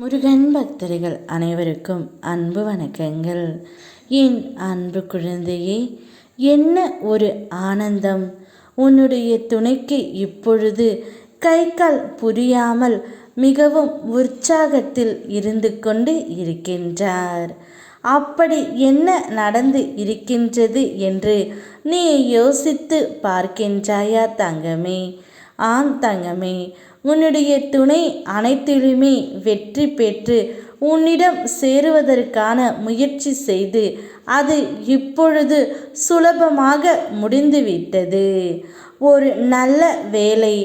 முருகன் பக்தர்கள் அனைவருக்கும் அன்பு வணக்கங்கள். என் அன்பு குழந்தையே, என்ன ஒரு ஆனந்தம்! உன்னுடைய துணைக்கு இப்பொழுது கை கால் புரியாமல் மிகவும் உற்சாகத்தில் இருந்து கொண்டு இருக்கின்றார். அப்படி என்ன நடந்து இருக்கின்றது என்று நீ யோசித்து பார்க்கின்றாயா தங்கமே? ஆம் தங்கமே, உன்னுடைய துணை அனைத்திலுமே வெற்றி பெற்று உன்னிடம் சேருவதற்கான முயற்சி செய்து அது இப்பொழுது சுலபமாக முடிந்துவிட்டது. ஒரு நல்ல வேலை,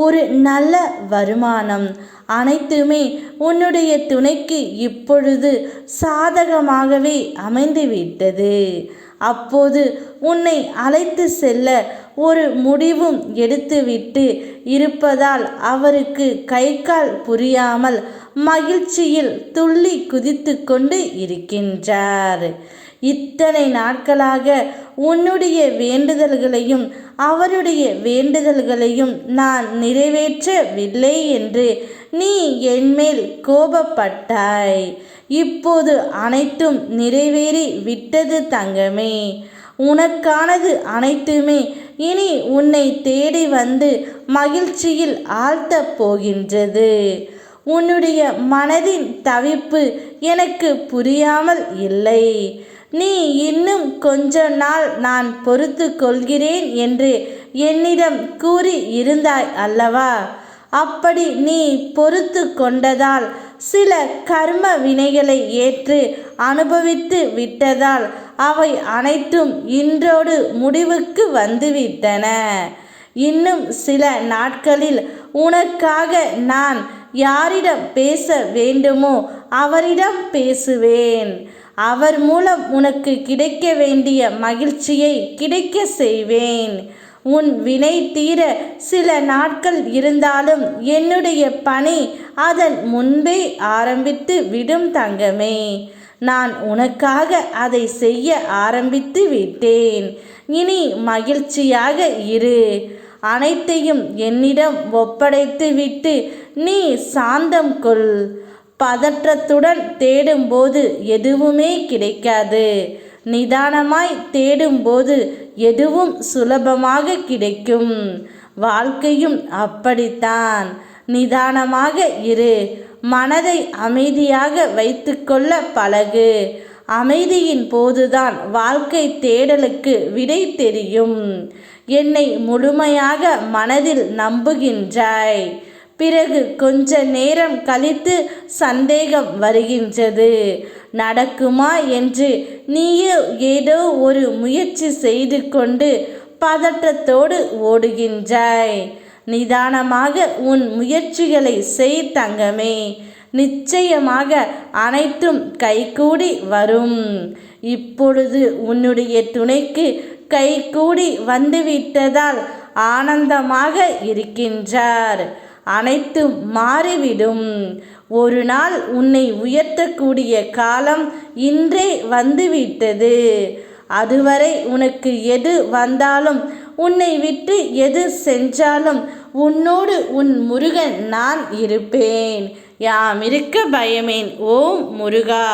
ஒரு நல்ல வருமானம் அனைத்துமே உன்னுடைய துணைக்கு இப்பொழுது சாதகமாகவே அமைந்துவிட்டது. அப்போது உன்னை அழைத்து செல்ல ஒரு முடிவும் எடுத்துவிட்டு இருப்பதால் அவருக்கு கை கால் புரியாமல் மகிழ்ச்சியில் துள்ளி குதித்து கொண்டு இருக்கின்றார். இத்தனை நாட்களாக உன்னுடைய வேண்டுதல்களையும் அவருடைய வேண்டுதல்களையும் நான் நிறைவேற்றவில்லை என்று நீ என்மேல் கோபப்பட்டாய். இப்போது அனைத்தும் நிறைவேறி விட்டது தங்கமே. உனக்கானது அனைத்துமே இனி உன்னை தேடி வந்து மகிழ்ச்சியில் ஆழ்த்தப் போகின்றது. உன்னுடைய மனதின் தவிப்பு எனக்கு புரியாமல் இல்லை. நீ இன்னும் கொஞ்ச நாள் நான் பொறுத்து கொள்கிறேன் என்று என்னிடம் கூறி இருந்தாய் அல்லவா? அப்படி நீ பொறுத்து கொண்டதால் சில கர்ம வினைகளை ஏற்று அனுபவித்து விட்டதால் அவை அனைத்தும் இன்றோடு முடிவுக்கு வந்துவிட்டன. இன்னும் சில நாட்களில் உனக்காக நான் யாரிடம் பேச வேண்டுமோ அவரிடம் பேசுவேன். அவர் மூலம் உனக்கு கிடைக்க வேண்டிய மகிழ்ச்சியை கிடைக்க செய்வேன். உன் வினை தீர சில நாட்கள் இருந்தாலும் என்னுடைய பணி அதன் முன்பே ஆரம்பித்து விடும் தங்கமே. நான் உனக்காக அதை செய்ய ஆரம்பித்து விட்டேன். இனி மகிழ்ச்சியாக இரு. அனைத்தையும் என்னிடம் ஒப்படைத்து விட்டு நீ சாந்தம் கொள். பதற்றத்துடன் தேடும்போது எதுவுமே கிடைக்காது. நிதானமாய் தேடும்போது எதுவும் சுலபமாக கிடைக்கும். வாழ்க்கையும் அப்படித்தான். நிதானமாக இரு. மனதை அமைதியாக வைத்து கொள்ள பழகு. அமைதியின் போதுதான் வாழ்க்கை தேடலுக்கு விடை தெரியும். என்னை முழுமையாக மனதில் நம்புகின்றாய். பிறகு கொஞ்ச நேரம் கழித்து சந்தேகம் வருகின்றது. நடக்குமா என்று நீயே ஏதோ ஒரு முயற்சி செய்து கொண்டு பதற்றத்தோடு ஓடுகின்றாய். நிதானமாக உன் முயற்சிகளை செய் தங்கமே. நிச்சயமாக அனைத்தும் கைகூடி வரும். இப்பொழுது உன்னுடைய துணைக்கு கைகூடி வந்துவிட்டதால் ஆனந்தமாக இருக்கின்றார். அனைத்தும் மாறிவிடும். ஒரு நாள் உன்னை உயர்த்தக்கூடிய காலம் இன்றே வந்துவிட்டது. அதுவரை உனக்கு எது வந்தாலும் உன்னை விட்டு எது சென்றாலும் உன்னோடு உன் முருகன் நான் இருப்பேன். யாம் இருக்க பயமேன். ஓம் முருகா.